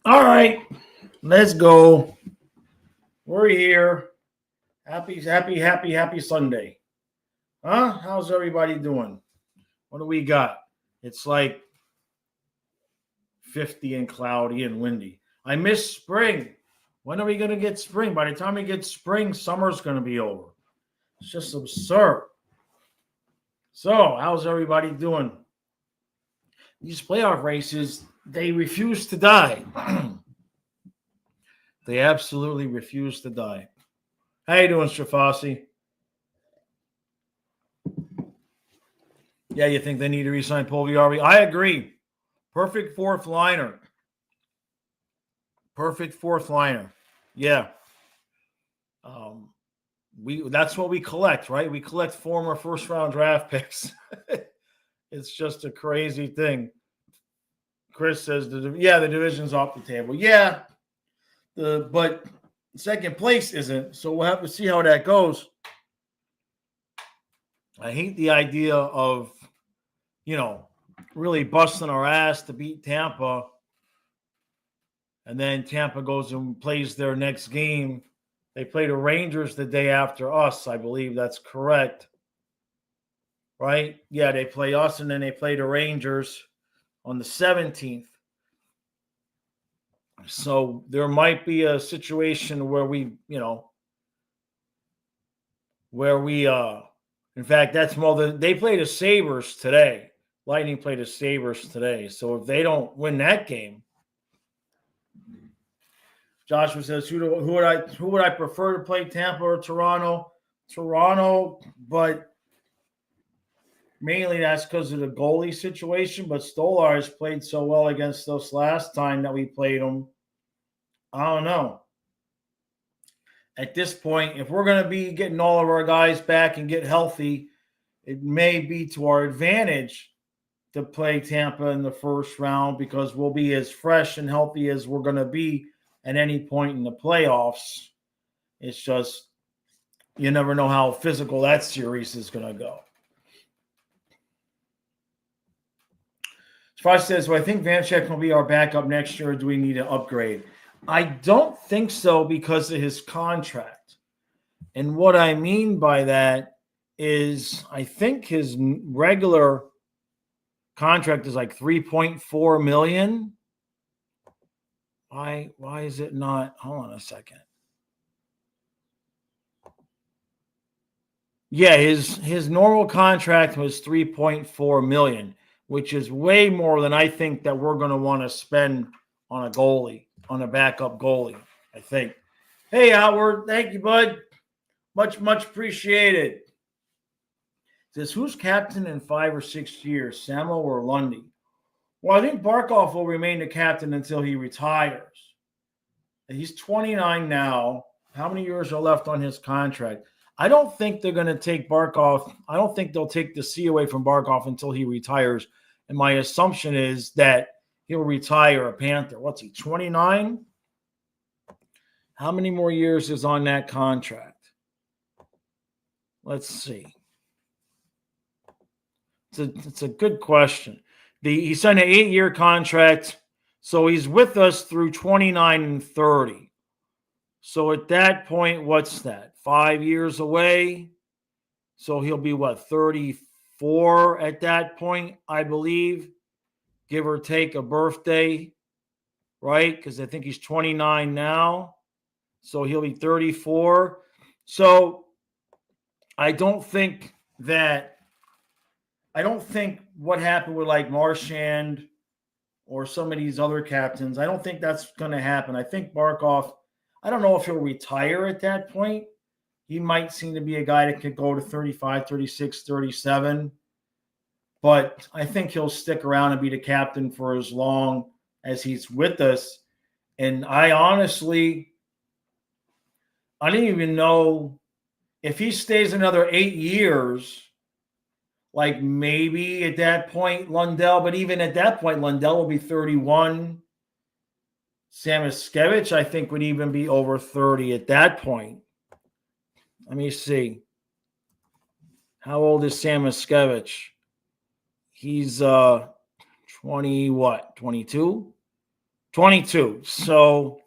All right, let's go. We're here. Happy Sunday. Huh? How's everybody doing? What do we got? It's like 50 and cloudy and windy. I miss spring. When are we going to get spring? By the time we get spring, summer's going to be over. It's just absurd. So, how's everybody doing? These playoff races, they refuse to die. They absolutely refuse to die. How you doing, Strafasi? Yeah, you think they need to re-sign Puljujarvi? I agree. Perfect fourth liner. Yeah. That's what we collect, right? We collect former first-round draft picks. It's just a crazy thing. Chris says, the division's off the table. Yeah, but second place isn't, so we'll have to see how that goes. I hate the idea of, really busting our ass to beat Tampa, and then Tampa goes and plays their next game. They play the Rangers the day after us, I believe that's correct. Right? Yeah, they play us, and then they play the Rangers on the 17th. So there might be a situation where in fact, that's more they play the Sabres today. Lightning play the Sabres today. So if they don't win that game, Joshua says, who would I prefer to play, Tampa or Toronto? Toronto, but mainly that's because of the goalie situation. But Stolarz played so well against us last time that we played them. I don't know. At this point, if we're going to be getting all of our guys back and get healthy, it may be to our advantage to play Tampa in the first round because we'll be as fresh and healthy as we're going to be at any point in the playoffs. It's just, you never know how physical that series is going to go. Sprosh says, well, I think Vanecek will be our backup next year. Or do we need to upgrade? I don't think so because of his contract. And what I mean by that is I think his regular contract is like $3.4 million. Why is it not? Hold on a second. Yeah, his normal contract was $3.4 million, which is way more than I think that we're going to want to spend on a goalie, on a backup goalie, I think. Hey, Howard, thank you, bud. Much appreciated. Says, who's captain in 5 or 6 years, Samo or Lundy? Well, I think Barkov will remain the captain until he retires. He's 29 now. How many years are left on his contract? I don't think they're going to take Barkov. I don't think they'll take the C away from Barkov until he retires. And my assumption is that he'll retire a Panther. What's he, 29? How many more years is on that contract? Let's see. It's a good question. He signed an 8-year contract, so he's with us through 29 and 30. So at that point, what's that? 5 years away. So he'll be, 34 at that point, I believe, give or take a birthday, right? Because I think he's 29 now. So he'll be 34. So I don't think what happened with like Marchand or some of these other captains, I don't think that's going to happen. I think Barkov, I don't know if he'll retire at that point. He might seem to be a guy that could go to 35, 36, 37. But I think he'll stick around and be the captain for as long as he's with us. And I didn't even know if he stays another 8 years, like maybe at that point Lundell, but even at that point, Lundell will be 31. Samoskevich, I think, would even be over 30 at that point. Let me see. How old is Samoskevich? He's 22? 22. So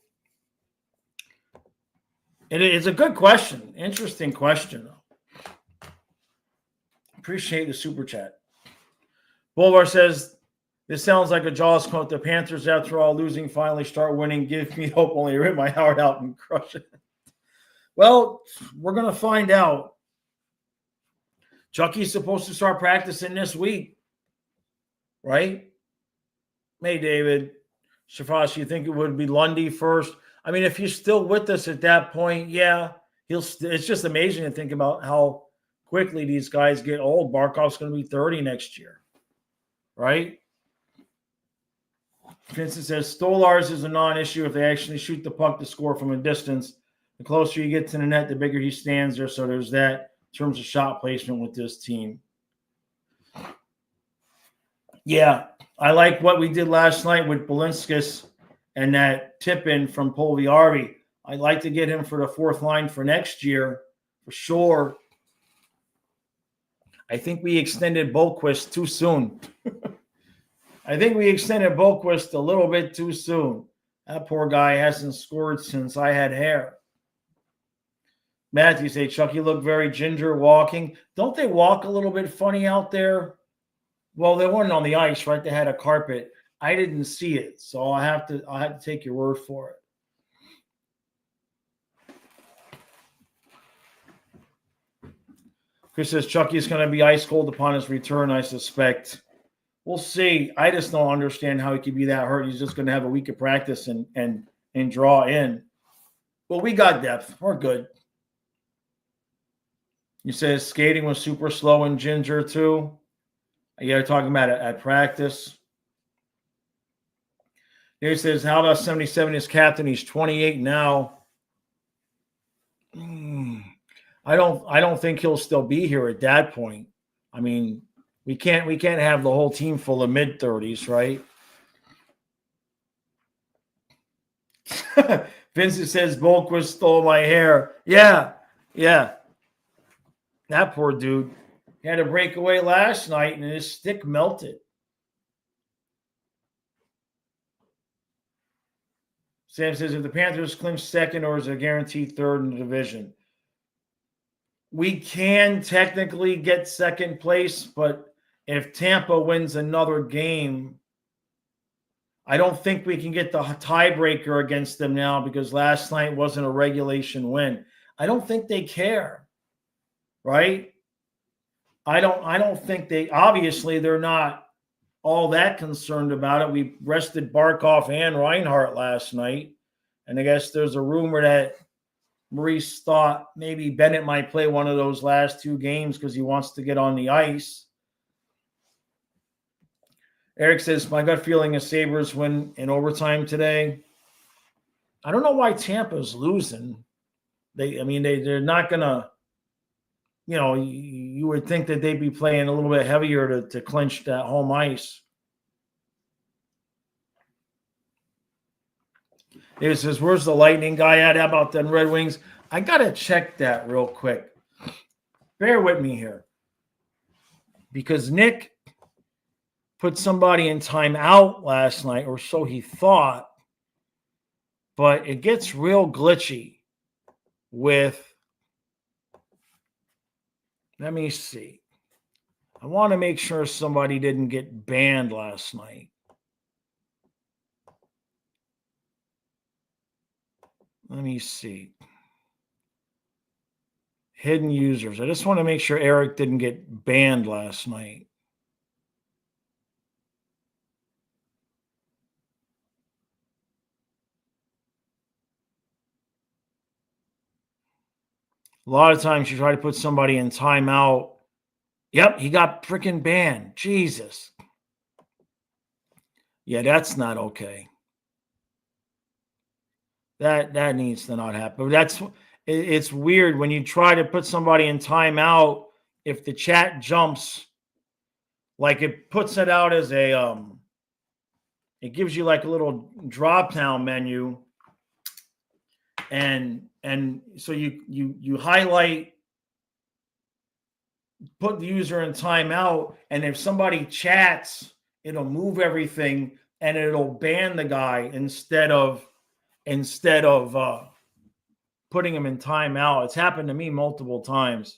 it's a good question. Interesting question. Appreciate the super chat. Boulevard says, this sounds like a Jaws quote. The Panthers, after all losing, finally start winning. Give me hope, only rip my heart out and crush it. Well, we're going to find out. Chucky's supposed to start practicing this week, right? Hey, David. Shafash, you think it would be Lundy first? I mean, if he's still with us at that point, yeah, it's just amazing to think about how quickly these guys get old. Barkov's going to be 30 next year, right? Vincent says, Stolarz is a non-issue if they actually shoot the puck to score from a distance. The closer you get to the net, the bigger he stands there. So there's that in terms of shot placement with this team. Yeah, I like what we did last night with Balinskis and that tip-in from Polviarvi. I'd like to get him for the fourth line for next year, for sure. I think we extended Boqvist too soon. I think we extended Boqvist a little bit too soon. That poor guy hasn't scored since I had hair. Matthew say, Chuck, you look very ginger walking. Don't they walk a little bit funny out there? Well, they weren't on the ice, right? They had a carpet. I didn't see it, so I'll have to take your word for it. Chris says Chucky's going to be ice cold upon his return, I suspect. We'll see. I just don't understand how he could be that hurt. He's just going to have a week of practice and draw in. Well, we got depth. We're good. You said skating was super slow and ginger too. You're talking about it at practice. He says, how about 77 as captain? He's 28 now. I don't think he'll still be here at that point. I mean, we can't have the whole team full of mid-30s, right? Vincent says Boqvist stole my hair. Yeah. That poor dude. He had a breakaway last night and his stick melted. Sam says, if the Panthers clinch second, or is it guaranteed third in the division? We can technically get second place, but if Tampa wins another game, I don't think we can get the tiebreaker against them now because last night wasn't a regulation win. I don't think they care, right? I don't think obviously they're not all that concerned about it. We rested Barkov and Reinhart last night. And I guess there's a rumor that Maurice thought maybe Bennett might play one of those last two games because he wants to get on the ice. Eric says, my gut feeling is Sabres win in overtime today. I don't know why Tampa's losing. They're not going to, you would think that they'd be playing a little bit heavier to clinch that home ice. It says, where's the Lightning guy at? How about them Red Wings? I got to check that real quick. Bear with me here. Because Nick put somebody in timeout last night, or so he thought. But it gets real glitchy with, let me see. I want to make sure somebody didn't get banned last night. Let me see. Hidden users. I just want to make sure Eric didn't get banned last night. A lot of times you try to put somebody in timeout. Yep, he got freaking banned. Jesus. Yeah, that's not okay. That needs to not happen. It's weird when you try to put somebody in timeout. If the chat jumps, like it puts it out as a it gives you like a little drop down menu, and so you highlight, put the user in timeout, and if somebody chats, it'll move everything and it'll ban the guy instead of putting him in timeout. It's happened to me multiple times.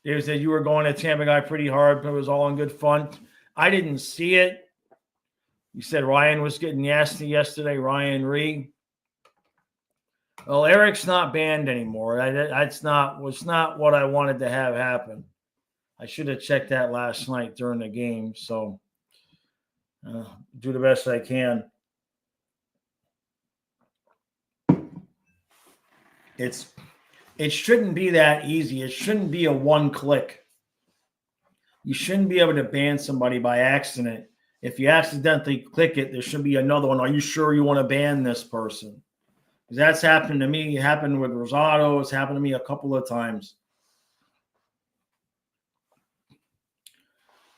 They said you were going at Tampa guy pretty hard, but it was all in good fun. I didn't see it. You said Ryan was getting nasty yesterday, Ryan Ree. Well, Eric's not banned anymore. Was not what I wanted to have happen. I should have checked that last night during the game. So do the best I can. It shouldn't be that easy. It shouldn't be a one click. You shouldn't be able to ban somebody by accident. If you accidentally click it, there should be another one. Are you sure you want to ban this person? Because that's happened to me. It happened with Rosado. It's happened to me a couple of times.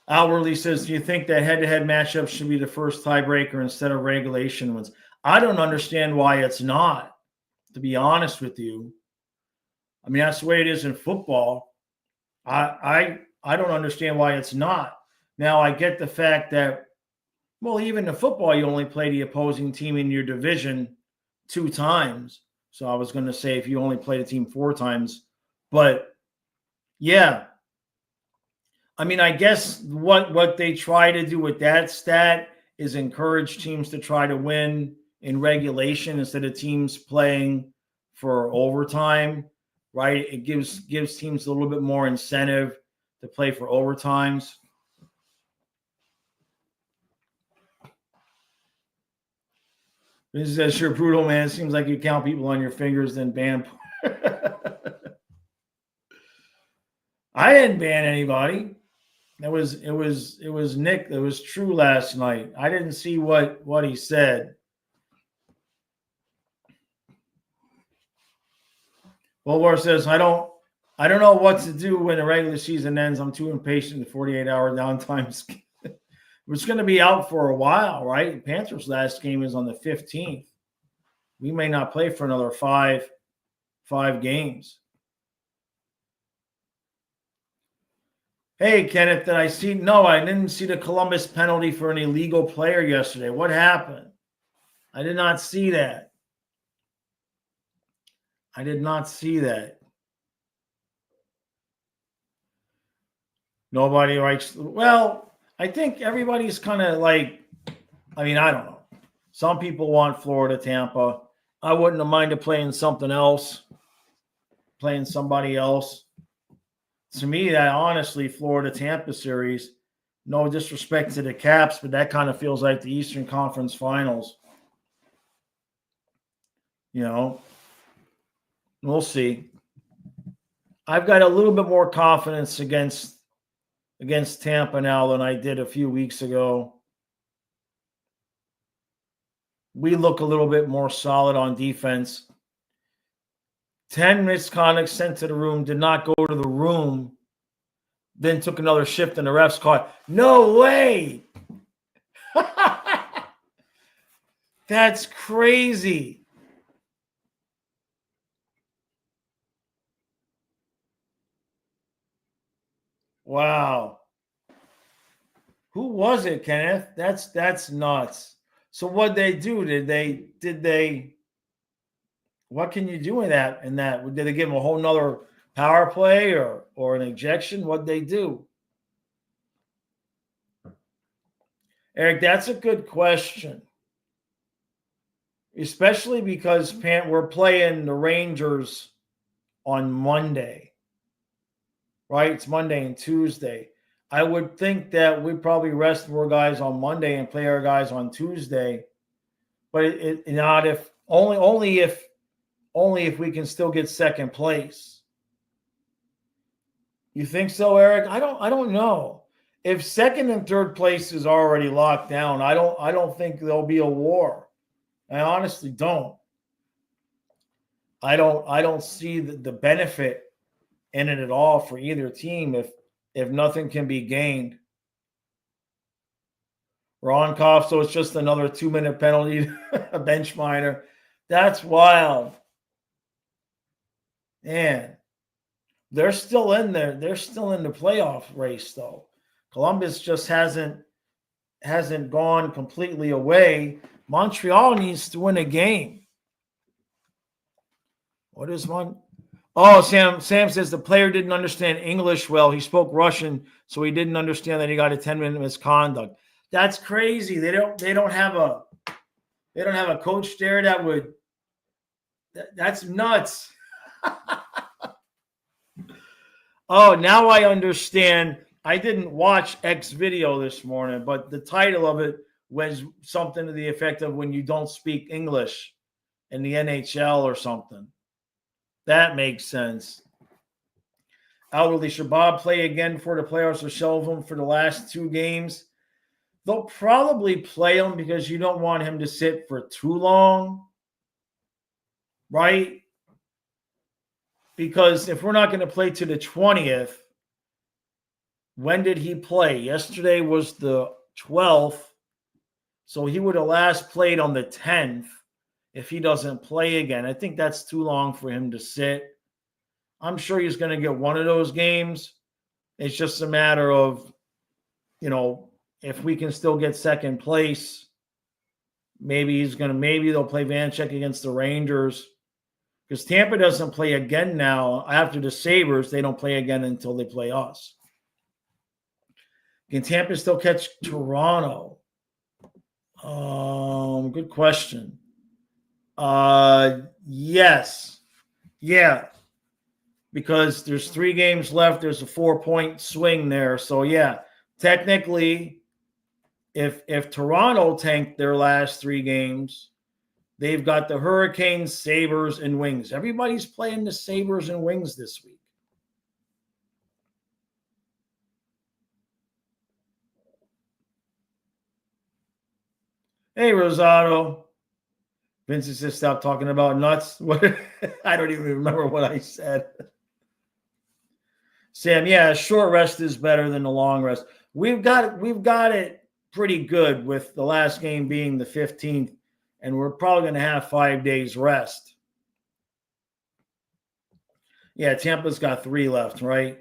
Outwardly says, do you think that head-to-head matchup should be the first tiebreaker instead of regulation ones? I don't understand why it's not, to be honest with you. I mean, that's the way it is in football. I don't understand why it's not. Now, I get the fact that, well, even in football, you only play the opposing team in your division 2 times. So I was going to say if you only play the team 4 times. But, yeah. I mean, I guess what they try to do with that stat is encourage teams to try to win in regulation instead of teams playing for overtime, right? It gives teams a little bit more incentive to play for overtimes. This is sure brutal, man. It seems like you count people on your fingers, then ban. I didn't ban anybody. It was Nick. It was true last night. I didn't see what he said. Bulwar says, I don't know what to do when the regular season ends. I'm too impatient. The 48-hour downtime. It's going to be out for a while, right? Panthers' last game is on the 15th. We may not play for another five games. Hey, Kenneth, did I see? No, I didn't see the Columbus penalty for an illegal player yesterday. What happened? I did not see that. I did not see that. Nobody writes. Well, I think everybody's kind of like, I mean, I don't know. Some people want Florida, Tampa. I wouldn't have minded playing something else, playing somebody else. To me, that honestly, Florida-Tampa series, no disrespect to the Caps, but that kind of feels like the Eastern Conference Finals. You know, we'll see. I've got a little bit more confidence against Tampa now than I did a few weeks ago. We look a little bit more solid on defense. 10 misconduct sent to the room, did not go to the room, then took another shift and the refs caught. No way. That's crazy. Wow. Who was it, Kenneth? That's nuts. So what they do? Did they what can you do in that? Did they give him a whole nother power play or an ejection? What'd they do? Eric, that's a good question. Especially because we're playing the Rangers on Monday. Right? It's Monday and Tuesday. I would think that we'd probably rest more guys on Monday and play our guys on Tuesday. But not if only if we can still get second place. You think so, Eric? I don't know. If second and third place is already locked down, I don't think there'll be a war. I honestly don't. I don't see the benefit in it at all for either team if nothing can be gained. Ron Koff, so it's just another 2-minute penalty, a bench minor. That's wild. Man, they're still in there. They're still in the playoff race, though. Columbus just hasn't gone completely away. Montreal needs to win a game. What is one? Oh, Sam says the player didn't understand English well. He spoke Russian, so he didn't understand that he got a 10-minute misconduct. That's crazy. They don't have a coach there that would. That's nuts. Oh, now I understand. I didn't watch X video this morning, but the title of it was something to the effect of when you don't speak English in the NHL or something. That makes sense. Elderly, should Bob play again for the playoffs or shelve him for the last 2 games? They'll probably play him because you don't want him to sit for too long, right? Because if we're not going to play to the 20th, when did he play? Yesterday was the 12th, so he would have last played on the 10th if he doesn't play again. I think that's too long for him to sit. I'm sure he's going to get one of those games. It's just a matter of, if we can still get second place, maybe they'll play Vancheck against the Rangers. Because Tampa doesn't play again now. After the Sabres, they don't play again until they play us. Can Tampa still catch Toronto? Good question. Yes. Yeah. Because there's 3 games left. There's a 4-point swing there. So, yeah, technically, if Toronto tanked their last 3 games, they've got the Hurricanes, Sabres, and Wings. Everybody's playing the Sabres and Wings this week. Hey, Rosado. Vincent says, stop talking about nuts. What? I don't even remember what I said. Sam, yeah, a short rest is better than a long rest. We've got it pretty good with the last game being the 15th, and we're probably going to have 5 days rest. Yeah, Tampa's got 3 left, right?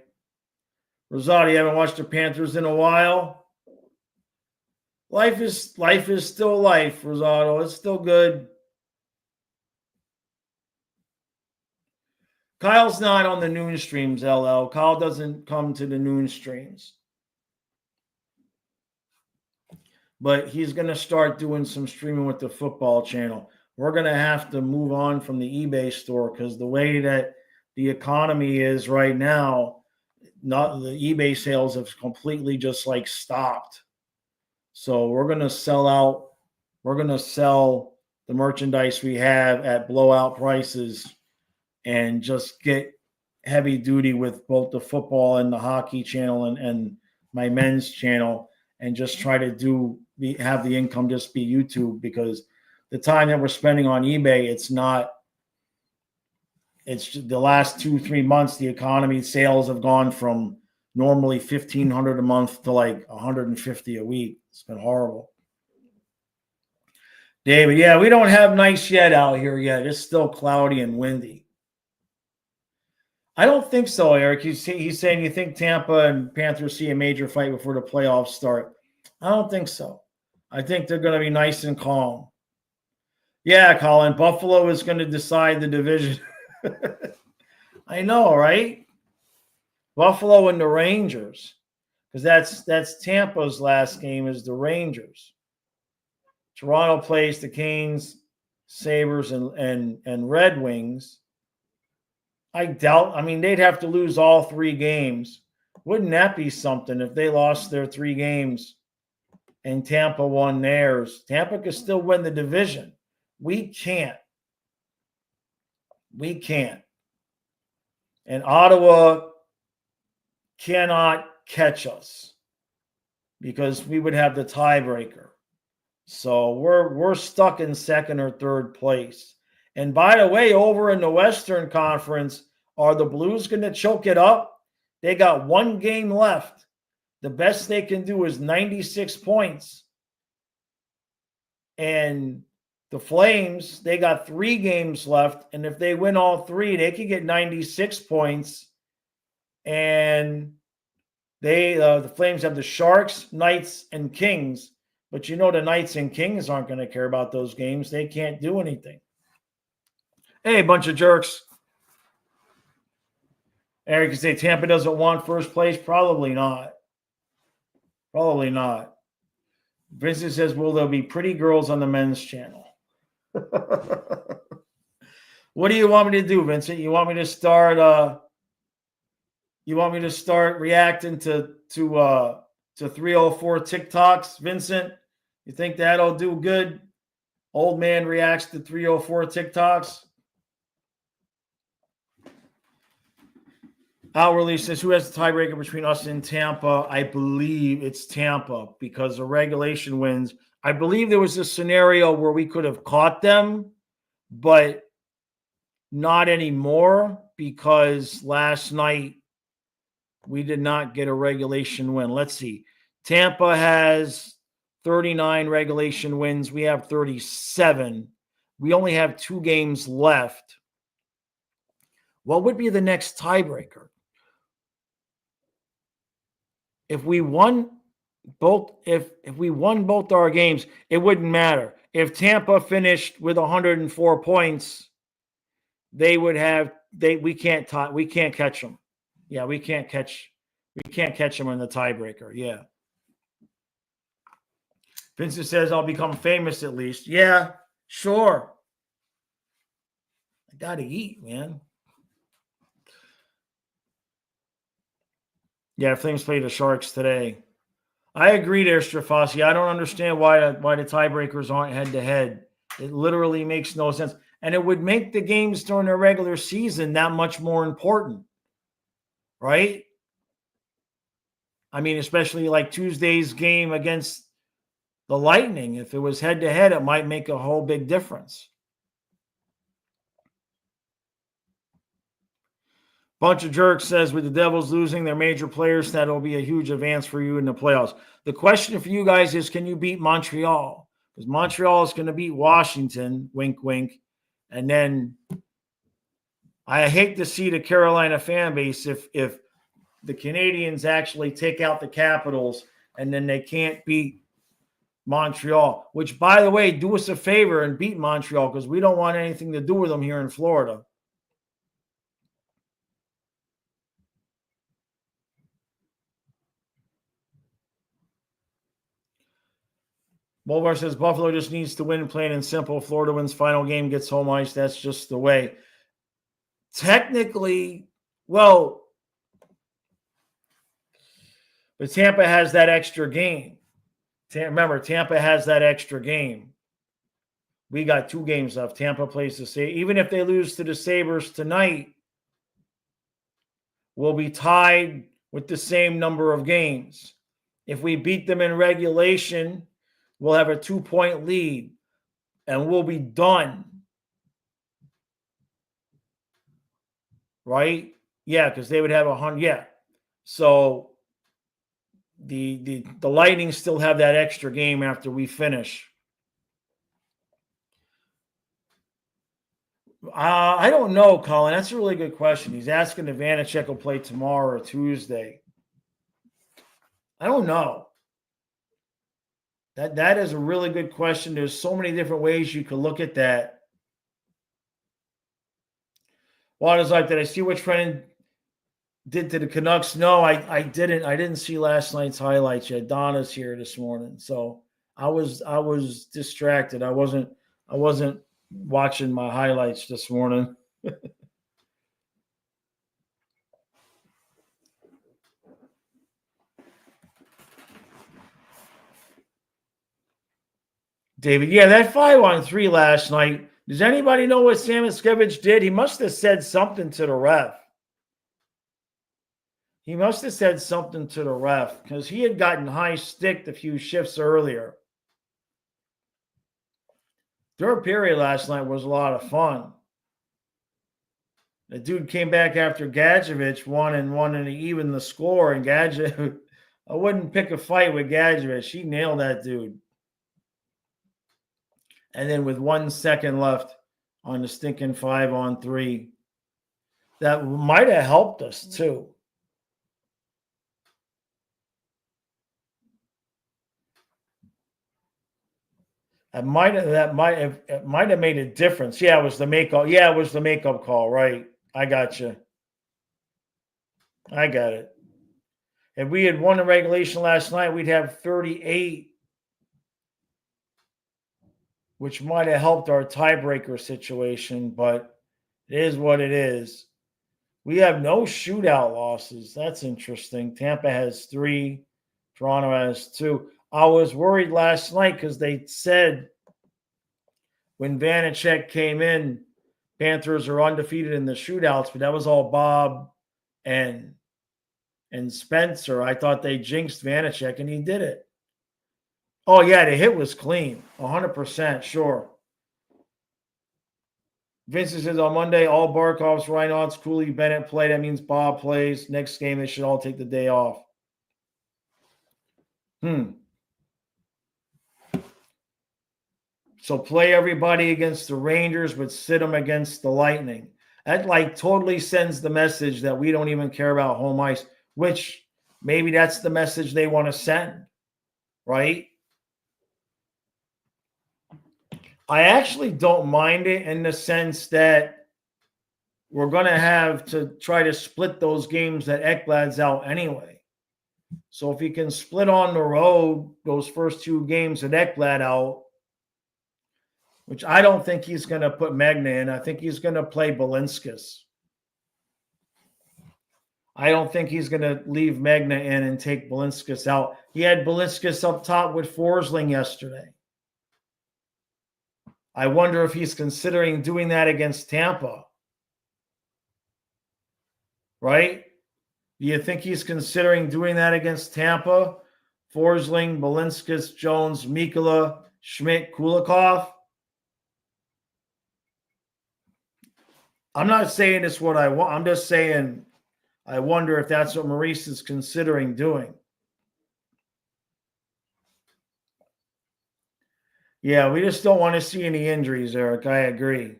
Rosado, you haven't watched the Panthers in a while? Life is still life, Rosado. It's still good. Kyle's not on the noon streams, LL. Kyle doesn't come to the noon streams. But he's going to start doing some streaming with the football channel. We're going to have to move on from the eBay store because the way that the economy is right now, not the eBay sales have completely just stopped. So we're going to sell out. We're going to sell the merchandise we have at blowout prices and just get heavy duty with both the football and the hockey channel and my men's channel, and just try to have the income just be YouTube, because the time that we're spending on eBay, it's the last 2-3 months, the economy sales have gone from normally $1,500 a month to $150 a week. It's been horrible. David, yeah, we don't have nice yet out here yet. It's still cloudy and windy. I don't think so, Eric. He's saying you think Tampa and Panthers see a major fight before the playoffs start. I don't think so. I think they're going to be nice and calm. Yeah, Colin, Buffalo is going to decide the division. I know, right? Buffalo and the Rangers, because that's Tampa's last game is the Rangers. Toronto plays the Canes, Sabres, and Red Wings. I doubt. I mean, they'd have to lose all 3 games. Wouldn't that be something if they lost their 3 games and Tampa won theirs? Tampa could still win the division. We can't. And Ottawa cannot catch us because we would have the tiebreaker. So we're stuck in 2nd or 3rd place. And by the way, over in the Western Conference, are the Blues going to choke it up? They got 1 game left. The best they can do is 96 points. And the Flames, they got 3 games left. And if they win all 3, they could get 96 points. And The Flames have the Sharks, Knights, and Kings. But you know the Knights and Kings aren't going to care about those games. They can't do anything. Hey, bunch of jerks. Eric, you say Tampa doesn't want first place? Probably not. Probably not. Vincent says, will there be pretty girls on the men's channel? What do you want me to do, Vincent? You want me to start reacting to 304 TikToks, Vincent? You think that'll do good? Old man reacts to 304 TikToks. Al release says, who has the tiebreaker between us and Tampa? I believe it's Tampa because the regulation wins. I believe there was a scenario where we could have caught them, but not anymore because last night we did not get a regulation win. Let's see. Tampa has 39 regulation wins. We have 37. We only have 2 games left. What would be the next tiebreaker? If we won both, if we won both our games, it wouldn't matter. If Tampa finished with 104 points, they would have we can't catch them. Yeah, we can't catch them in the tiebreaker. Yeah. Vincent says I'll become famous at least. Yeah, sure. I gotta eat, man. Yeah, Flames play the Sharks today. I agree there, Strafossi. I don't understand why the tiebreakers aren't head-to-head. It literally makes no sense. And it would make the games during the regular season that much more important, right? I mean, especially like Tuesday's game against the Lightning. If it was head-to-head, it might make a whole big difference. Bunch of jerks says, with the Devils losing their major players, that will be a huge advance for you in the playoffs. The question for you guys is, can you beat Montreal? Because Montreal is going to beat Washington, wink, wink. And then I hate to see the Carolina fan base if the Canadiens actually take out the Capitals and then they can't beat Montreal, which, by the way, do us a favor and beat Montreal because we don't want anything to do with them here in Florida. Bolvar says Buffalo just needs to win, plain and simple. Florida wins final game, gets home ice. That's just the way. Technically, well, but Tampa has that extra game. Remember, Tampa has that extra game. We got 2 games left. Tampa plays the Sabres. Even if they lose to the Sabres tonight, we'll be tied with the same number of games. If we beat them in regulation, we'll have a 2-point lead, and we'll be done. Right? Yeah, because they would have 100. Yeah. So the Lightning still have that extra game after we finish. I don't know, Colin. That's a really good question. He's asking if Vanacek will play tomorrow or Tuesday. I don't know. That is a really good question. There's so many different ways you could look at that. Water's like, did I see what Trenton did to the Canucks? No, I didn't. I didn't see last night's highlights yet. Donna's here this morning, so I was distracted. I wasn't watching my highlights this morning. David, yeah, that 5-on-3 last night. Does anybody know what Samoskevich did? He must have said something to the ref. He must have said something to the ref because he had gotten high sticked a few shifts earlier. Third period last night was a lot of fun. The dude came back after Gadjevich won and he evened the score. And Gadjevich, I wouldn't pick a fight with Gadjevich. He nailed that dude. And then with 1 second left on the stinking 5-on-3, that might have helped us too. It might have made a difference. Yeah, it was the makeup. Yeah, it was the makeup call. Right. I got you. I got it. If we had won the regulation last night, we'd have 38, which might have helped our tiebreaker situation, but it is what it is. We have no shootout losses. That's interesting. Tampa has 3, Toronto has 2. I was worried last night because they said when Vanacek came in, Panthers are undefeated in the shootouts, but that was all Bob and Spencer. I thought they jinxed Vanacek, and he did it. Oh, yeah, the hit was clean. 100%, sure. Vincent says on Monday, all Barkovs, Reinhardt, Cooley, Bennett play. That means Bob plays. Next game, they should all take the day off. So play everybody against the Rangers, but sit them against the Lightning. That totally sends the message that we don't even care about home ice, which maybe that's the message they want to send, right? I actually don't mind it in the sense that we're going to have to try to split those games that Ekblad's out anyway. So if he can split on the road those first 2 games that Ekblad out, which I don't think he's going to put Magna in. I think he's going to play Balinskis. I don't think he's going to leave Magna in and take Balinskis out. He had Balinskis up top with Forsling yesterday. I wonder if he's considering doing that against Tampa. Right? Do you think he's considering doing that against Tampa? Forsling, Balinskis, Jones, Mikula, Schmidt, Kulikov? I'm not saying it's what I want. I'm just saying I wonder if that's what Maurice is considering doing. Yeah, we just don't want to see any injuries, Eric. I agree.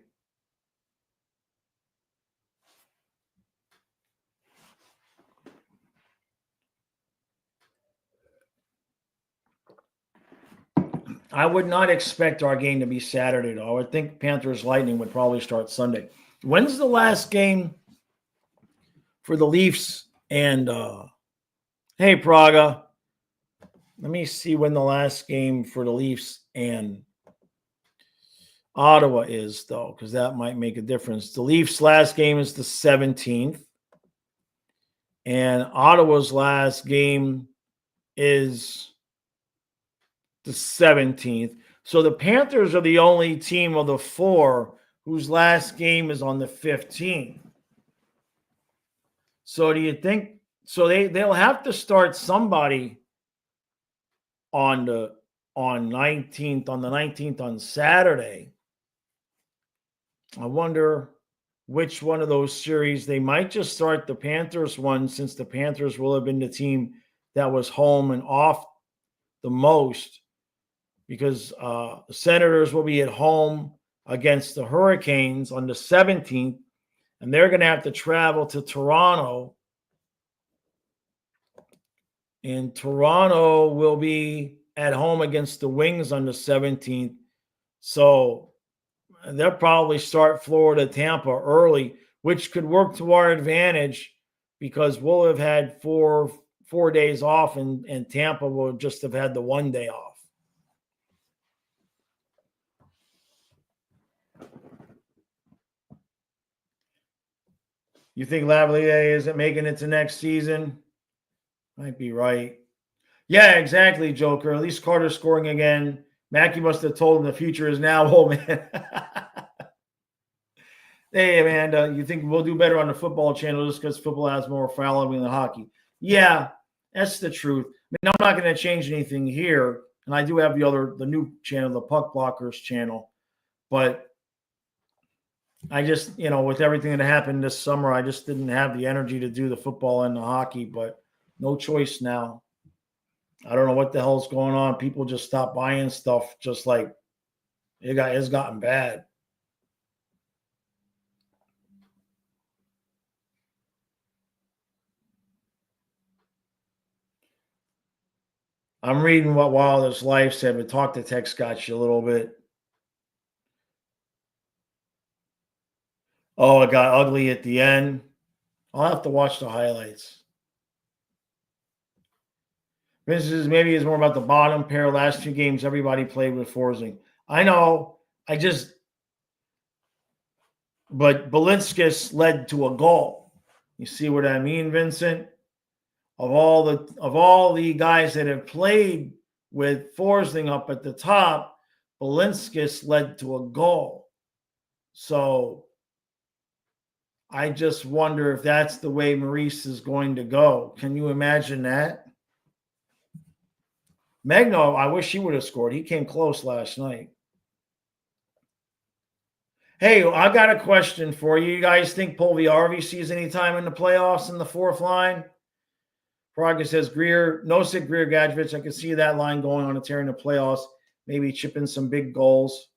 I would not expect our game to be Saturday, though. I would think Panthers Lightning would probably start Sunday. When's the last game for the Leafs? And hey, Praga, let me see when the last game for the Leafs and Ottawa is, though, because that might make a difference. The Leafs' last game is the 17th, and Ottawa's last game is the 17th. So the Panthers are the only team of the 4 whose last game is on the 15th. So do you think so they'll have to start somebody on the 19th on Saturday. I wonder which one of those series they might just start the Panthers one, since the Panthers will have been the team that was home and off the most, because the Senators will be at home against the Hurricanes on the 17th, and they're going to have to travel to Toronto. And Toronto will be at home against the Wings on the 17th. So they'll probably start Florida, Tampa early, which could work to our advantage because we'll have had four days off, and Tampa will just have had the 1 day off. You think Lavalier isn't making it to next season? Might be right. Yeah, exactly, Joker. At least Carter's scoring again. Mackey must have told him the future is now. Oh, man. Hey, Amanda, you think we'll do better on the football channel just because football has more following than hockey? Yeah, that's the truth. I mean, I'm not going to change anything here. And I do have the new channel, the Puck Blockers channel. But I just, with everything that happened this summer, I just didn't have the energy to do the football and the hockey, but no choice now. I don't know what the hell's going on. People just stopped buying stuff, just like it's gotten bad. I'm reading what Wildest Life said, but talk to Tex got you a little bit. Oh, it got ugly at the end. I'll have to watch the highlights. This is maybe it's more about the bottom pair. Last 2 games, everybody played with Forsling. I know. But Balinskis led to a goal. You see what I mean, Vincent? Of all the guys that have played with Forsling up at the top, Balinskis led to a goal. So I just wonder if that's the way Maurice is going to go. Can you imagine that? Magno, I wish he would have scored. He came close last night. Hey, I got a question for you. You guys think Puljujarvi sees any time in the playoffs in the 4th line? Praga says Greer, Nosek, Greer, Gadjevich. I can see that line going on a tear in the playoffs. Maybe chipping some big goals.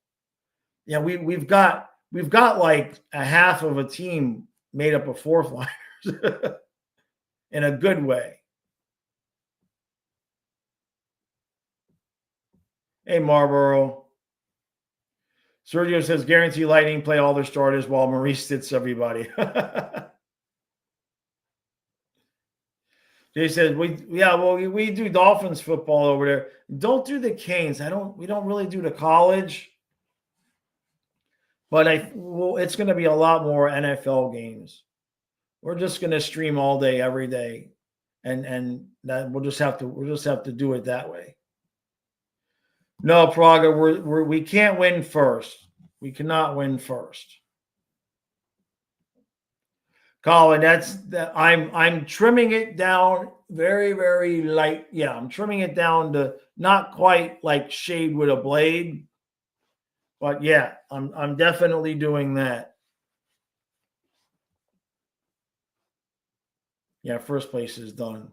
Yeah, we've got like a half of a team made up of 4th liners in a good way. Hey, Marlboro. Sergio says guarantee Lightning play all their starters while Maurice sits everybody. Jay says we do Dolphins football over there. Don't do the Canes. We don't really do the college. But it's going to be a lot more NFL games. We're just going to stream all day, every day, and that we'll just have to do it that way. No, Praga, we can't win first. We cannot win first. Colin, I'm trimming it down very, very light. Yeah, I'm trimming it down to not quite like shade with a blade. But yeah, I'm definitely doing that. Yeah, first place is done.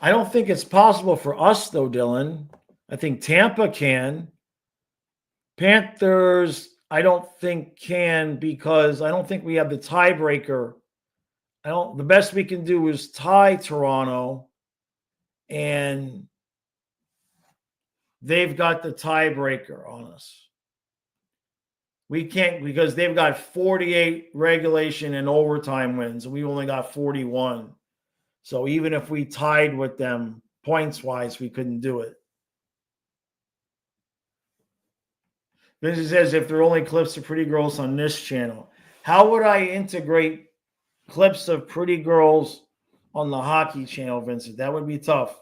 I don't think it's possible for us, though, Dylan. I think Tampa can. Panthers, I don't think can because I don't think we have the tiebreaker. The best we can do is tie Toronto, and they've got the tiebreaker on us. We can't because they've got 48 regulation and overtime wins, and we only got 41. So even if we tied with them points-wise, we couldn't do it. Vincent says, if there are only clips of pretty girls on this channel, how would I integrate clips of pretty girls on the hockey channel, Vincent? That would be tough.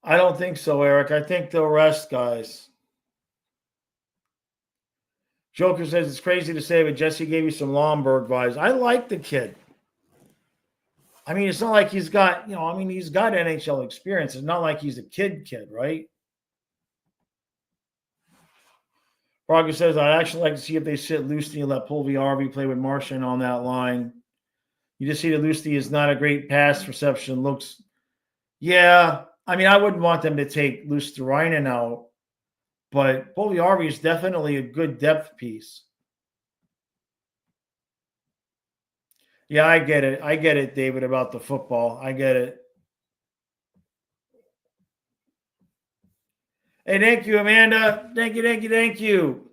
I don't think so, Eric. I think they'll rest guys. Joker says it's crazy to say, but Jesse gave you some Lomberg vibes. I like the kid. I mean, it's not like he's got, he's got NHL experience. It's not like he's a kid, right? Braga says, I'd actually like to see if they sit Lusty and let Puljujarvi play with Martian on that line. You just see that Lusty is not a great pass reception. Looks, yeah. I mean, I wouldn't want them to take Luosterainen out, but Puljujarvi is definitely a good depth piece. Yeah, I get it. I get it, David, about the football. I get it. Hey, thank you, Amanda. Thank you.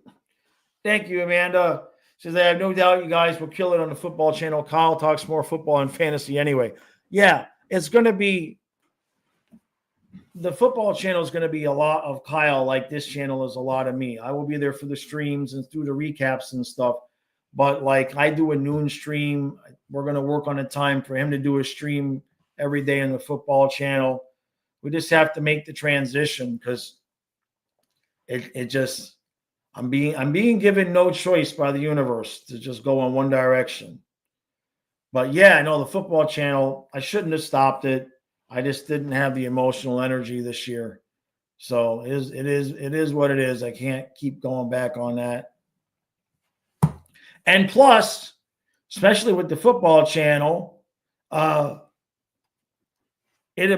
Thank you, Amanda. Says, I have no doubt you guys will kill it on the football channel. Kyle talks more football and fantasy anyway. Yeah, it's going to be – the football channel is going to be a lot of Kyle like this channel is a lot of me. I will be there for the streams and through the recaps and stuff. But like I do a noon stream. We're going to work on a time for him to do a stream every day on the football channel. We just have to make the transition because it just I'm being given no choice by the universe to just go in one direction. But yeah, I know the football channel, I shouldn't have stopped it. I just didn't have the emotional energy this year. So it is what it is. I can't keep going back on that. And plus, especially with the football channel, it'll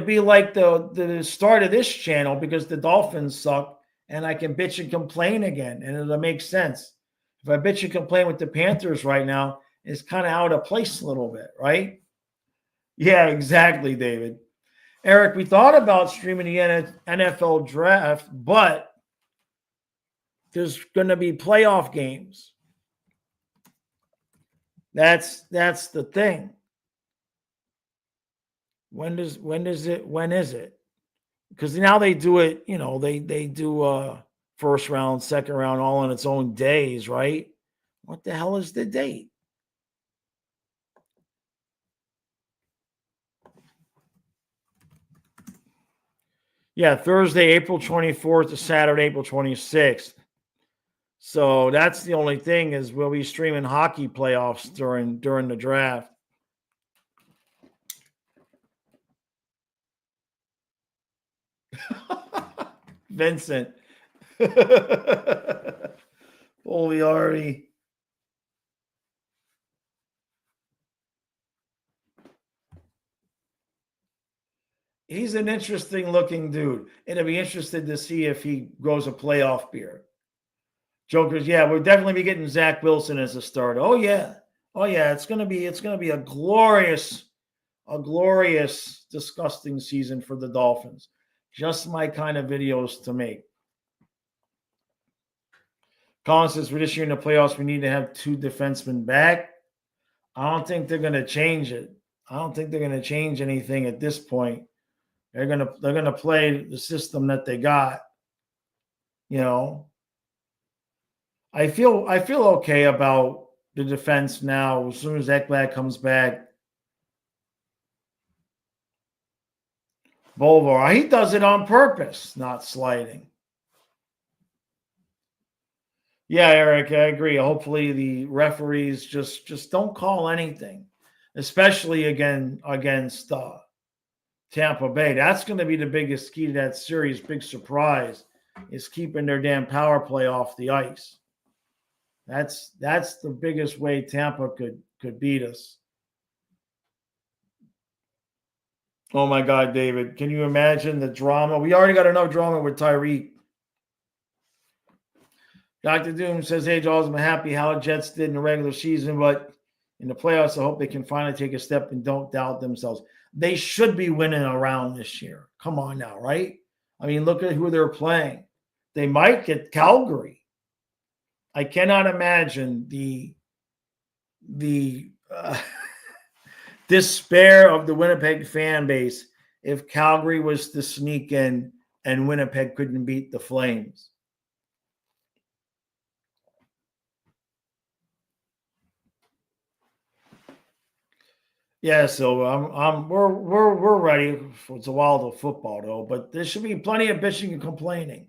be like the start of this channel because the Dolphins suck, and I can bitch and complain again, and it'll make sense. If I bitch and complain with the Panthers right now, it's kind of out of place a little bit, right? Yeah, exactly, David. Eric, we thought about streaming the NFL draft, but there's going to be playoff games. That's the thing. When is it? Because now they do it, they do first round, second round, all on its own days, right? What the hell is the date? Yeah, Thursday, April 24th to Saturday, April 26th. So that's the only thing is we'll be streaming hockey playoffs during the draft. Vincent. Foliari. He's an interesting looking dude. And I'd be interested to see if he grows a playoff beard. Jokers, yeah, we'll definitely be getting Zach Wilson as a starter. Oh yeah. It's gonna be a glorious, disgusting season for the Dolphins. Just my kind of videos to make. Colin says for this year in the playoffs, we need to have 2 defensemen back. I don't think they're gonna change it. I don't think they're gonna change anything at this point. They're gonna play the system that they got. I feel okay about the defense now. As soon as Ekblad comes back, Bolvar, he does it on purpose, not sliding. Yeah, Eric, I agree. Hopefully, the referees just don't call anything, especially against Tampa Bay. That's going to be the biggest key to that series. Big surprise is keeping their damn power play off the ice. That's the biggest way Tampa could beat us. Oh my God, David. Can you imagine the drama? We already got enough drama with Tyreek. Dr. Doom says, hey, Jaws, I'm happy how the Jets did in the regular season, but in the playoffs, I hope they can finally take a step and don't doubt themselves. They should be winning around this year. Come on now, right? I mean, look at who they're playing. They might get Calgary. I cannot imagine the despair of the Winnipeg fan base if Calgary was to sneak in and Winnipeg couldn't beat the Flames. Yeah, so we're ready for it's a wild of football though, but there should be plenty of bitching and complaining.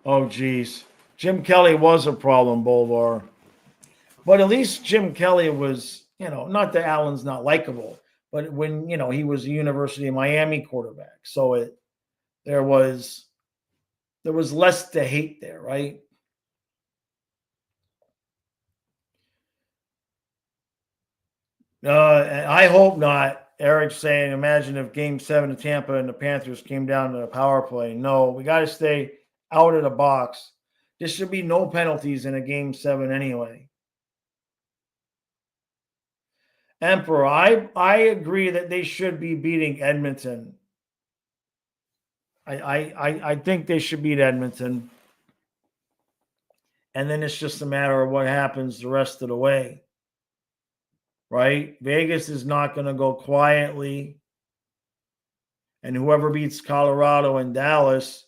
Oh, geez. Jim Kelly was a problem, Bolvar. But at least Jim Kelly was, not that Allen's not likable, but when, he was a University of Miami quarterback. So there was less to hate there, right? I hope not. Eric's saying, imagine if Game 7 of Tampa and the Panthers came down to the power play. No, we got to stay out of the box. There should be no penalties in a Game 7 anyway. Emperor, I agree that they should be beating Edmonton. I think they should beat Edmonton. And then it's just a matter of what happens the rest of the way. Right? Vegas is not going to go quietly. And whoever beats Colorado and Dallas,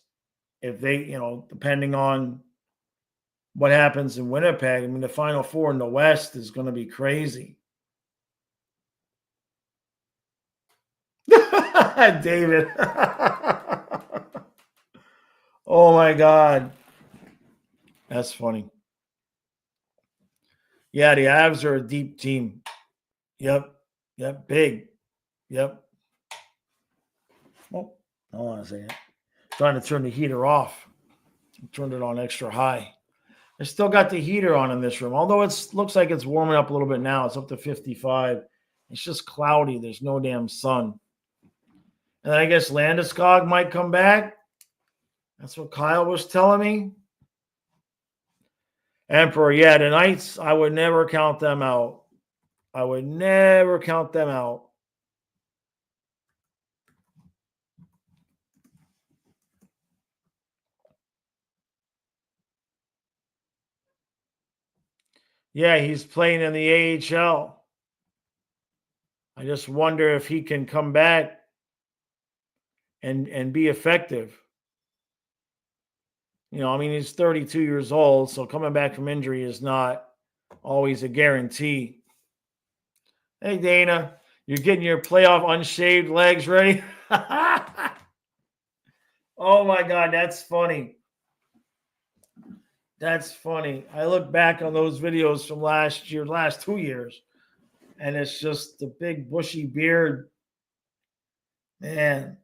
if they, depending on what happens in Winnipeg, I mean, the Final Four in the West is going to be crazy. David. Oh, my God. That's funny. Yeah, the Avs are a deep team. Yep, big. Yep. Oh, hold on a second. Trying to turn the heater off. Turned it on extra high. I still got the heater on in this room, although it looks like it's warming up a little bit now. It's up to 55. It's just cloudy. There's no damn sun. And then I guess Landeskog might come back. That's what Kyle was telling me. Emperor, yeah, the Knights, I would never count them out. I would never count them out. Yeah, he's playing in the AHL. I just wonder if he can come back and be effective. You know, I mean, he's 32 years old, so coming back from injury is not always a guarantee. Hey, Dana, you're getting your playoff unshaved legs ready? Oh, my God, that's funny. That's funny. I look back on those videos from last 2 years, and it's just the big bushy beard. Man,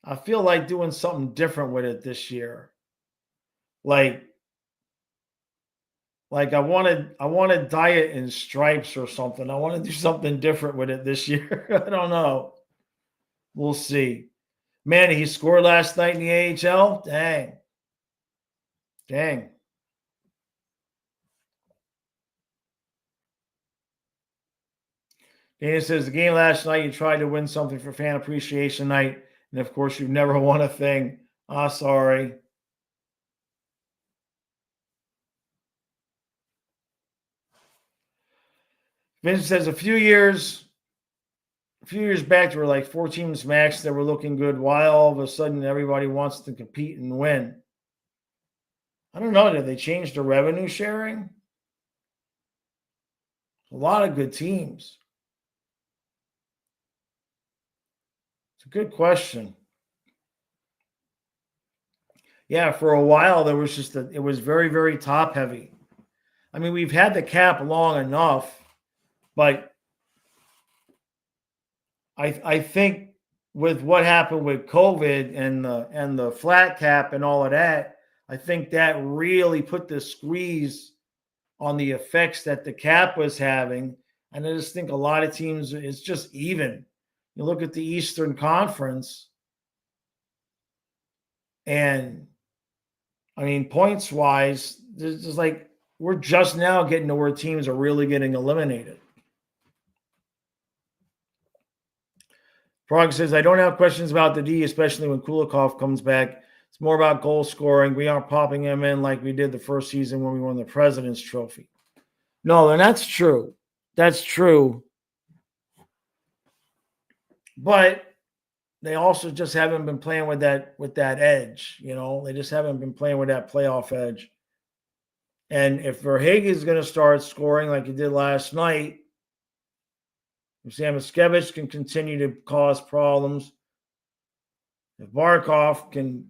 I feel like doing something different with it this year. Like I want to dye it in stripes or something. I want to do something different with it this year. I don't know. We'll see. Man, he scored last night in the AHL. Dang. Dana says the game last night, you tried to win something for fan appreciation night, and of course, you've never won a thing. Sorry. Vince says a few years back, there were like 4 teams max that were looking good. Why all of a sudden everybody wants to compete and win? I don't know. Did they change the revenue sharing? A lot of good teams. It's a good question. Yeah, for a while there was it was very, very top heavy. I mean, we've had the cap long enough, but I think with what happened with COVID and the flat cap and all of that, I think that really put the squeeze on the effects that the cap was having. And I just think a lot of teams, it's just even. You look at the Eastern Conference, and I mean, points wise, there's just like we're just now getting to where teams are really getting eliminated. Prague says, I don't have questions about the D, especially when Kulikov comes back. It's more about goal scoring. We aren't popping him in like we did the first season when we won the President's Trophy. No, and that's true. That's true. But they also just haven't been playing with that edge. You know, they just haven't been playing with that playoff edge. And if Verhaeghe is going to start scoring like he did last night, if Samoskevich can continue to cause problems, if Barkov can,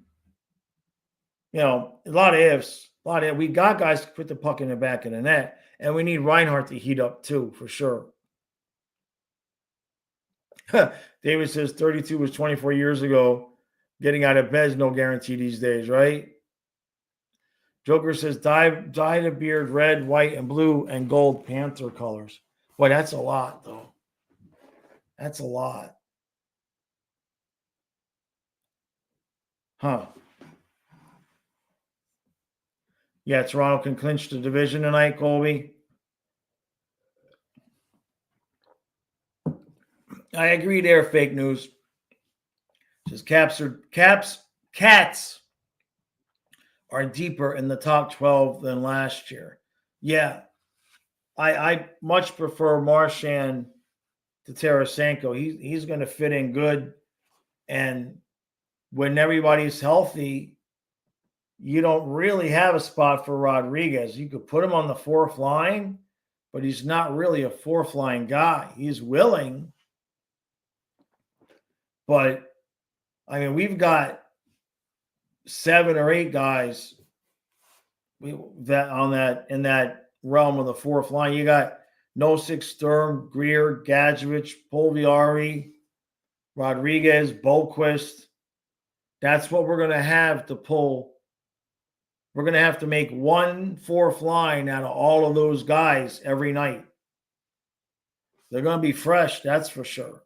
you know, a lot of ifs, we got guys to put the puck in the back of the net, and we need Reinhart to heat up too, for sure. David says 32 was 24 years ago. Getting out of bed is no guarantee these days, right? Joker says dye the beard red, white, and blue and gold Panther colors. Boy, that's a lot, though. That's a lot. Huh. Yeah, Toronto can clinch the division tonight, Colby. I agree there, fake news. Just cats are deeper in the top 12 than last year. Yeah. I much prefer Marchand to Tarasenko. He's going to fit in good. And when everybody's healthy, you don't really have a spot for Rodriguez. You could put him on the 4th line, but he's not really a 4th line guy. He's willing. But, I mean, we've got 7 or 8 guys in that realm of the 4th line. You got Nosek, Sturm, Greer, Gadjevich, Polviari, Rodriguez, Boquist. That's what we're going to have to pull we're going to have to make one fourth line out of all of those guys every night. They're going to be fresh, that's for sure.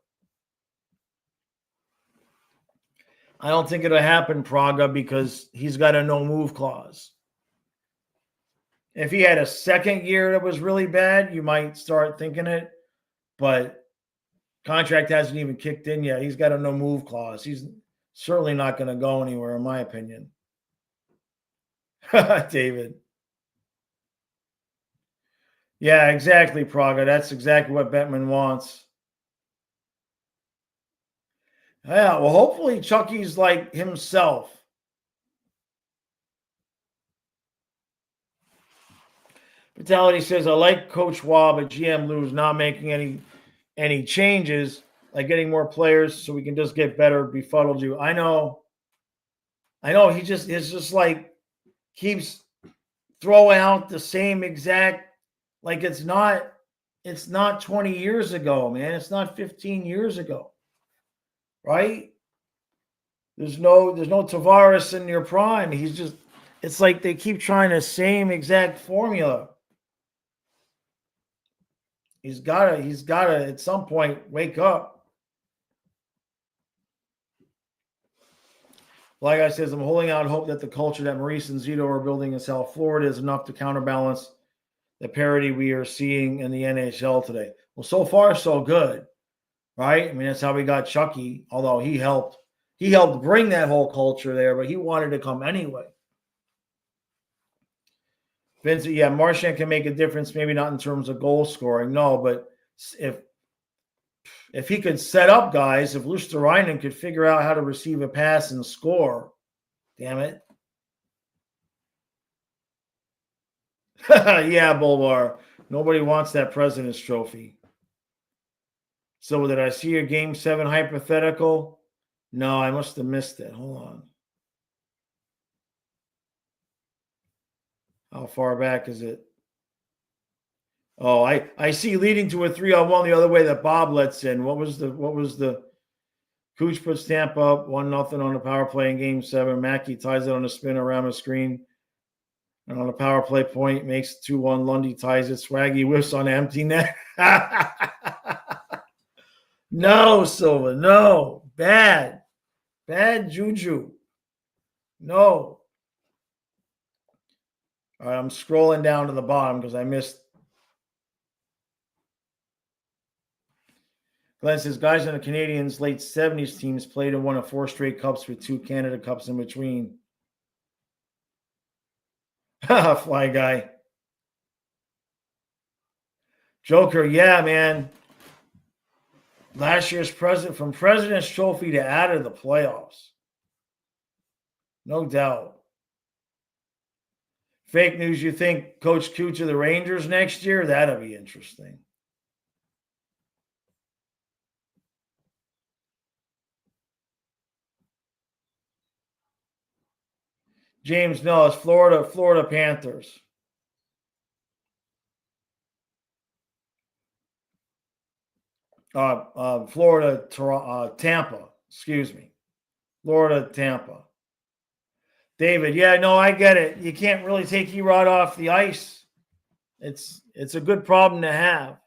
I don't think it'll happen, Praga, because he's got a no-move clause. If he had a second year that was really bad, you might start thinking it. But contract hasn't even kicked in yet. He's got a no-move clause. He's certainly not going to go anywhere, in my opinion. David. Yeah, exactly, Praga. That's exactly what Bettman wants. Yeah, well, hopefully Chucky's like himself. Vitality says, I like Coach Waugh, but GM Lou's not making any changes, like getting more players so we can just get better, befuddled you. I know. It's just like keeps throwing out the same exact, like it's not 20 years ago, man. It's not 15 years ago. Right? There's no Tavares in your prime. It's like they keep trying the same exact formula. He's gotta at some point wake up. Like I said, I'm holding out hope that the culture that Maurice and Zito are building in South Florida is enough to counterbalance the parity we are seeing in the NHL today. Well, so far so good, right? I mean, that's how we got Chucky, although he helped bring that whole culture there, but he wanted to come anyway. Vince, yeah, Marchand can make a difference, maybe not in terms of goal scoring, no, but if he could set up guys, if Luosterainen could figure out how to receive a pass and score, damn it. Yeah, Bulvar. Nobody wants that President's Trophy. So did I see a Game 7 hypothetical? No, I must have missed it. Hold on. How far back is it? Oh, I see leading to a 3-on-1 the other way that Bob lets in. What was the Cooch puts Tampa up 1-0 on the power play in Game 7. Mackey ties it on a spin around the screen. And on a power play point, makes 2-1. Lundy ties it. Swaggy whiffs on empty net. No, Silva. No. Bad juju. No. All right, I'm scrolling down to the bottom because I missed. Glenn says, guys on the Canadiens' late 70s teams played and won 4 straight cups with 2 Canada Cups in between. Fly guy. Joker, yeah, man. Last year's from President's Trophy to out of the playoffs. No doubt. Fake news, you think Coach Cooch of the Rangers next year? That'll be interesting. James, no, it's Florida Panthers. Tampa. Excuse me. Florida, Tampa. David, yeah, no, I get it. You can't really take Erod off the ice. It's a good problem to have.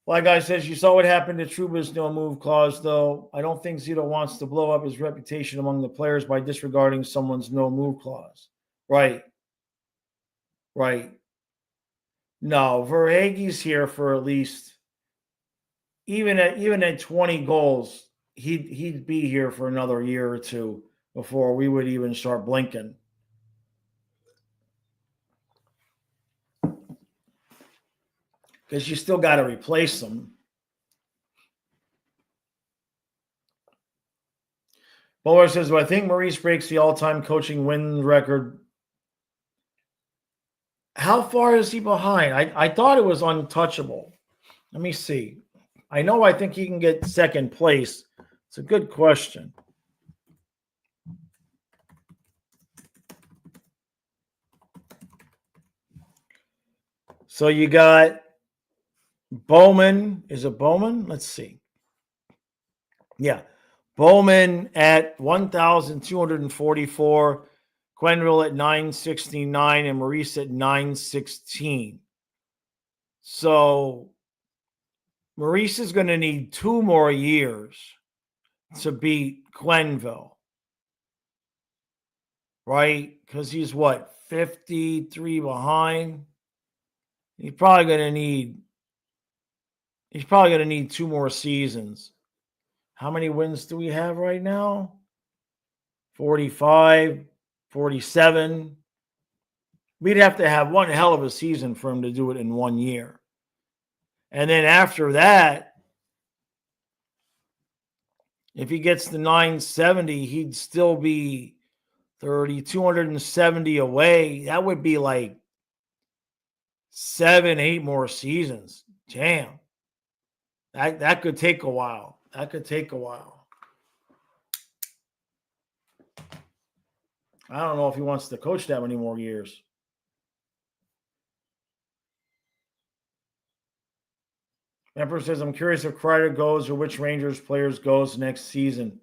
Like I says, you saw what happened to Trouba's no-move clause, though. I don't think Zito wants to blow up his reputation among the players by disregarding someone's no-move clause. Right. No, Verhaeghe's here for at least, even at 20 goals, he'd be here for another year or two before we would even start blinking. Because you still got to replace them. Bowler says, well, I think Maurice breaks the all-time coaching win record. How far is he behind? I thought it was untouchable. Let me see. I think he can get second place. It's a good question. So you got Bowman. Is it Bowman? Let's see. Yeah. Bowman at 1,244. Of Quenneville at 969 and Maurice at 916. So Maurice is going to need 2 more years to beat Quenneville, right? Because he's what, 53 behind? He's probably going to need 2 more seasons. How many wins do we have right now? 45, 47. We'd have to have one hell of a season for him to do it in 1 year. And then after that, if he gets to 970, he'd still be 270 away. That would be like 7, 8 more seasons. Damn. That could take a while. I don't know if he wants to coach that many more years. Emperor says, I'm curious if Kreider goes or which Rangers players goes next season.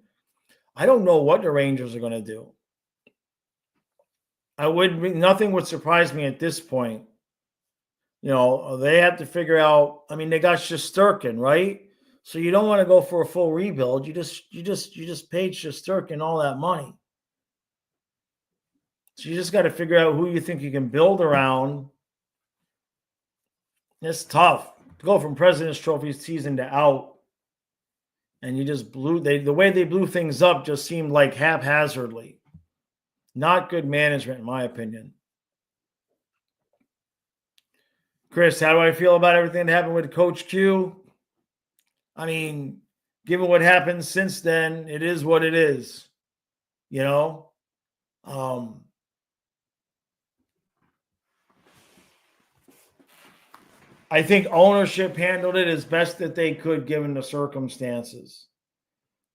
I don't know what the Rangers are going to do. Nothing would surprise me at this point. They have to figure out. I mean, they got Shesterkin, right? So you don't want to go for a full rebuild. You just paid Shesterkin all that money. So you just got to figure out who you think you can build around. It's tough to go from President's Trophy season to out, and you just the way they blew things up just seemed like haphazardly. Not good management, in my opinion. Chris, how do I feel about everything that happened with Coach Q? I mean, given what happened since then, it is what it is. I think ownership handled it as best that they could given the circumstances,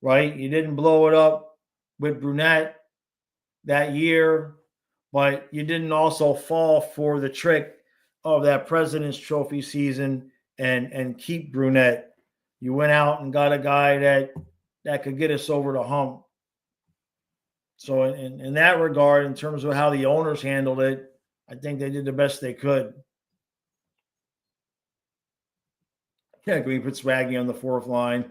right? You didn't blow it up with Brunette that year, but you didn't also fall for the trick of that President's Trophy season and keep Brunette. You went out and got a guy that could get us over the hump. So in that regard, in terms of how the owners handled it, I think they did the best they could. Yeah, we put Swaggy on the 4th line.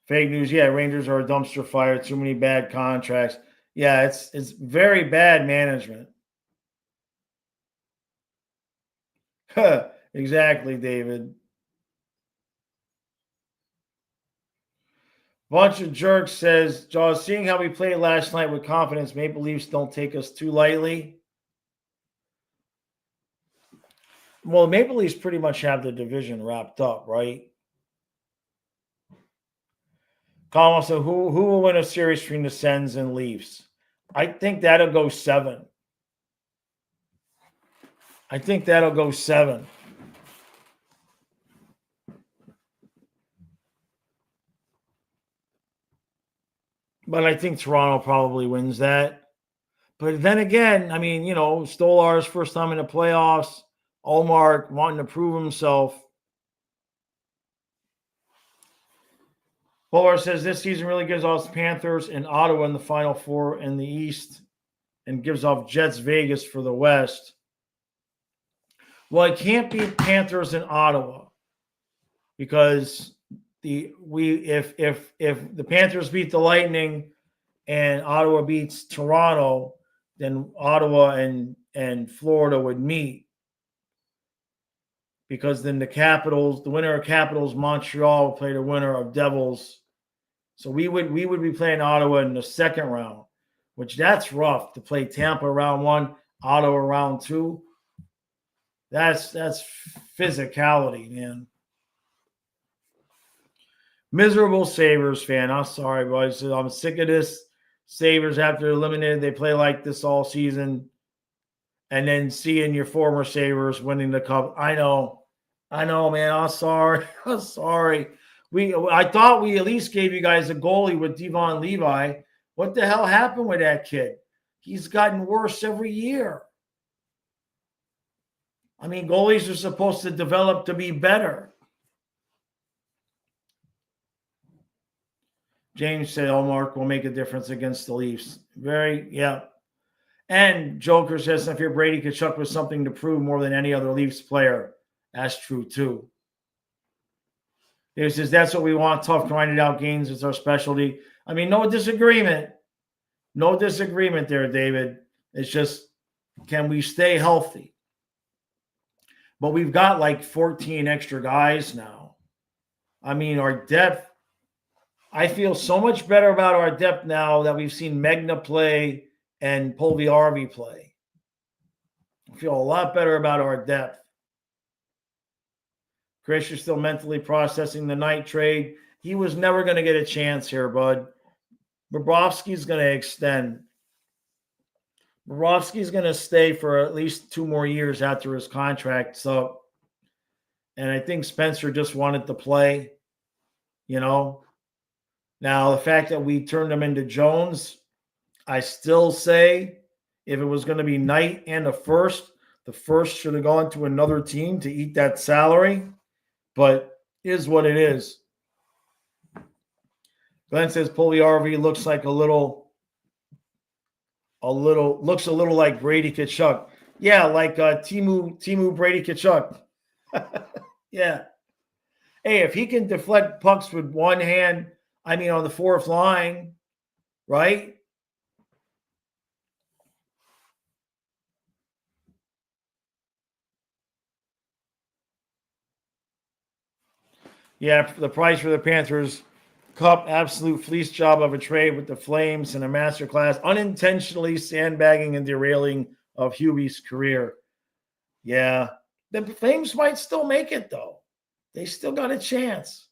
Fake news. Yeah, Rangers are a dumpster fire. Too many bad contracts. Yeah, it's very bad management. Exactly, David. Bunch of Jerks says, Jaws, seeing how we played last night with confidence, Maple Leafs don't take us too lightly. Well, Maple Leafs pretty much have the division wrapped up, right? Colin, so who will win a series between the Sens and Leafs? I think that'll go 7. But I think Toronto probably wins that. But then again, I mean, Stolar's first time in the playoffs, Ullmark wanting to prove himself. Bowler says this season really gives us Panthers and Ottawa in the Final Four in the East and gives off Jets Vegas for the West. Well, it can't be Panthers and Ottawa because if the Panthers beat the Lightning and Ottawa beats Toronto, then Ottawa and Florida would meet. Because then the winner of Capitals, Montreal, will play the winner of Devils. So we would be playing Ottawa in the second round, which that's rough to play Tampa round 1, Ottawa round 2. That's physicality, man. Miserable Sabres fan. I'm sorry, boys. I'm sick of this. Sabres, after eliminated, they play like this all season. And then seeing your former Sabres winning the cup. I know, man. I'm sorry. I thought we at least gave you guys a goalie with Devon Levi. What the hell happened with that kid? He's gotten worse every year. I mean, goalies are supposed to develop to be better. James said, "Oh, Mark will make a difference against the Leafs." Yeah. And Joker says, "I fear Brady Tkachuk with something to prove more than any other Leafs player." That's true too. He says, "That's what we want. Tough, grinded out games is our specialty." I mean, no disagreement. No disagreement there, David. It's just, can we stay healthy? But we've got like 14 extra guys now. I mean, our depth, I feel so much better about our depth now that we've seen Megna play and Puljujarvi play. I feel a lot better about our depth. Chris, you're still mentally processing the Knight trade. He was never going to get a chance here, bud. Bobrovsky's going to extend. Bobrovsky's going to stay for at least 2 more years after his contract's up. And I think Spencer just wanted to play, you know. Now, the fact that we turned him into Jones, I still say if it was going to be Knight and the first should have gone to another team to eat that salary. But is what it is. Glenn says Puljujarvi looks like a little like Brady Tkachuk. Yeah, like Timu Brady Tkachuk. Yeah. Hey, if he can deflect pucks with one hand, I mean on the fourth line, right? Yeah, the price for the Panthers Cup, absolute fleece job of a trade with the Flames and a masterclass, unintentionally sandbagging and derailing of Hubie's career. Yeah, the Flames might still make it, though. They still got a chance.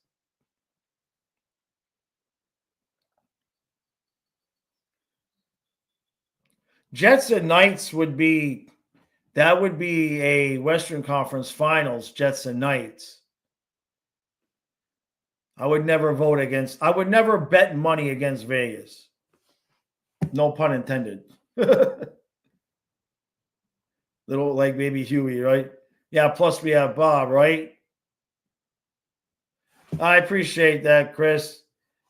Jets and Knights would be a Western Conference Finals, Jets and Knights. I would never bet money against Vegas. No pun intended. Little like baby Huey, right? Yeah, plus we have Bob, right? I appreciate that, Chris.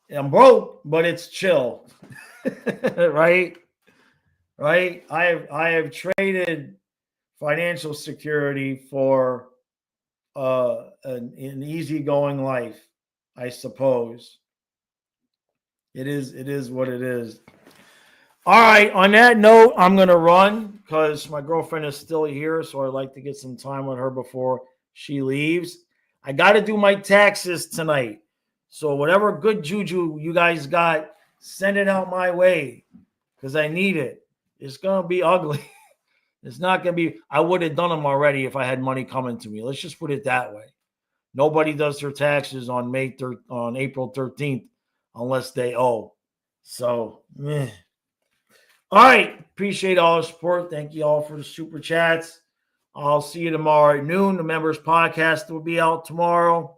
I'm broke, but it's chill. Right? Right? I have traded financial security for an easygoing life, I suppose. It is what it is. All right. On that note, I'm going to run because my girlfriend is still here, so I'd like to get some time with her before she leaves. I got to do my taxes tonight. So whatever good juju you guys got, send it out my way because I need it. It's going to be ugly. It's not going to be – I would have done them already if I had money coming to me. Let's just put it that way. Nobody does their taxes on April 13th unless they owe. So, meh. All right. Appreciate all the support. Thank you all for the super chats. I'll see you tomorrow at noon. The members podcast will be out tomorrow.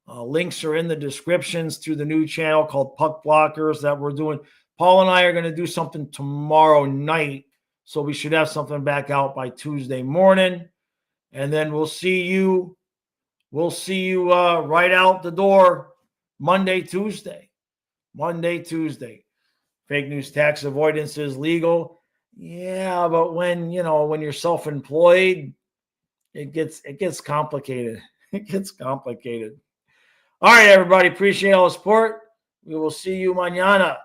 Links are in the descriptions to the new channel called Puck Blockers that we're doing. Paul and I are going to do something tomorrow night. So we should have something back out by Tuesday morning. And then we'll see you right out the door Monday, Tuesday. Fake news tax avoidance is legal. Yeah, but when you're self-employed, it gets complicated. It gets complicated. All right, everybody. Appreciate all the support. We will see you mañana.